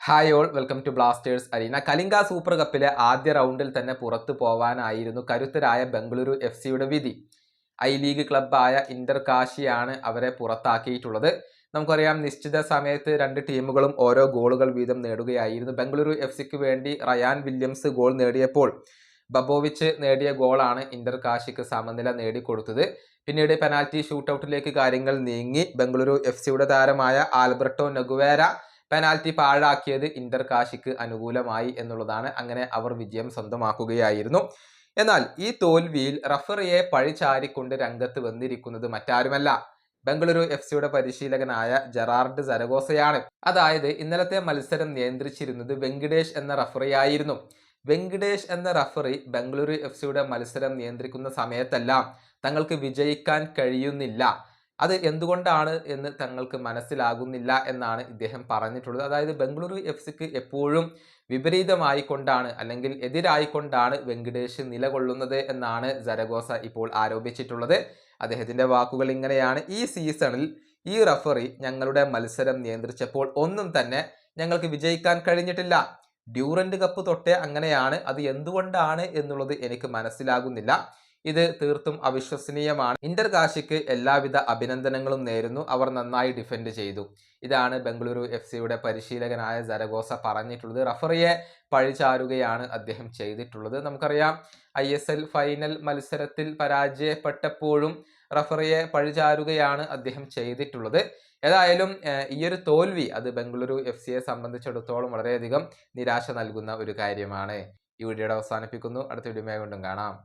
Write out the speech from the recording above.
Hi all, welcome to Blasters arena. Kalinga super കപ്പിലെ ആദ്യ റൗണ്ടിൽ തന്നെ പുറത്തു പോവാനായിരുന്നു കരുത്തരായ ബംഗളൂരു FC വിധി. ഐ ലീഗ് ക്ലബ്ബായ ഇന്റർ കാശിയാണ് അവരെ പുറത്താക്കിയിട്ടുള്ളത്. നമുക്കറിയാം, നിശ്ചിത സമയത്ത് രണ്ട് ടീമുകളും ഓരോ ഗോളുകൾ വീതം നേടുകയായിരുന്നു. ബംഗളൂരു FCക്ക് വേണ്ടി റയാൻ വില്യംസ് ഗോൾ നേടിയപ്പോൾ ബബോവിച്ച് നേടിയ ഗോളാണ് ഇന്റർ കാശിക്ക് സമനില നേടിക്കൊടുത്തത്. പിന്നീട് പെനാൽറ്റി ഷൂട്ടൌട്ടിലേക്ക് കാര്യങ്ങൾ നീങ്ങി. ബംഗളൂരു FCയുടെ താരമായ ആൽബർട്ടോ നഗുവേര പെനാൽറ്റി പാഴാക്കിയത് ഇന്റർ കാശിക്ക് അനുകൂലമായി എന്നുള്ളതാണ്. അങ്ങനെ അവർ വിജയം സ്വന്തമാക്കുകയായിരുന്നു. എന്നാൽ ഈ തോൽവിയിൽ റഫറിയെ പഴിചാരിക്കൊണ്ട് രംഗത്ത് വന്നിരിക്കുന്നത് മറ്റാരുമല്ല, ബംഗളൂരു FCയുടെ പരിശീലകനായ ജെറാർഡ് സരഗോസയാണ്. അതായത് ഇന്നലത്തെ മത്സരം നിയന്ത്രിച്ചിരുന്നത് വെങ്കിടേഷ് എന്ന റഫറിയായിരുന്നു. വെങ്കിടേഷ് എന്ന റഫറി ബംഗളൂരു FCയുടെ മത്സരം നിയന്ത്രിക്കുന്ന സമയത്തെല്ലാം തങ്ങൾക്ക് വിജയിക്കാൻ കഴിയുന്നില്ല, അത് എന്തുകൊണ്ടാണ് എന്ന് തങ്ങൾക്ക് മനസ്സിലാകുന്നില്ല എന്നാണ് ഇദ്ദേഹം പറഞ്ഞിട്ടുള്ളത്. അതായത് ബംഗളൂരു FCക്ക് എപ്പോഴും വിപരീതമായിക്കൊണ്ടാണ് അല്ലെങ്കിൽ എതിരായിക്കൊണ്ടാണ് വെങ്കിടേഷ് നിലകൊള്ളുന്നത് എന്നാണ് സരഗോസ ഇപ്പോൾ ആരോപിച്ചിട്ടുള്ളത്. അദ്ദേഹത്തിന്റെ വാക്കുകൾ ഇങ്ങനെയാണ്: ഈ സീസണിൽ ഈ റഫറി ഞങ്ങളുടെ മത്സരം നിയന്ത്രിച്ചപ്പോൾ ഒന്നും തന്നെ ഞങ്ങൾക്ക് വിജയിക്കാൻ കഴിഞ്ഞിട്ടില്ല. ഡ്യൂറന്റ് കപ്പ് തൊട്ടേ അങ്ങനെയാണ്. അത് എന്തുകൊണ്ടാണ് എന്നുള്ളത് എനിക്ക് മനസ്സിലാകുന്നില്ല. ഇത് തീർത്തും അവിശ്വസനീയമാണ്. ഇന്റർ കാശിക്ക് എല്ലാവിധ അഭിനന്ദനങ്ങളും നേരുന്നു. അവർ നന്നായി ഡിഫെൻഡ് ചെയ്തു. ഇതാണ് ബംഗളൂരു FCയുടെ പരിശീലകനായ സരഗോസ പറഞ്ഞിട്ടുള്ളത്. റഫറിയെ പഴിചാരുകയാണ് അദ്ദേഹം ചെയ്തിട്ടുള്ളത്. നമുക്കറിയാം, ISL ഫൈനൽ മത്സരത്തിൽ പരാജയപ്പെട്ടപ്പോഴും റഫറിയെ പഴിചാരുകയാണ് അദ്ദേഹം ചെയ്തിട്ടുള്ളത്. ഏതായാലും ഈ ഒരു തോൽവി അത് ബംഗളൂരു FCയെ സംബന്ധിച്ചിടത്തോളം വളരെയധികം നിരാശ നൽകുന്ന ഒരു കാര്യമാണ്. ഈ വീഡിയോയുടെ അവസാനിപ്പിക്കുന്നു. അടുത്ത വീഡിയോയുമായി വീണ്ടും കാണാം.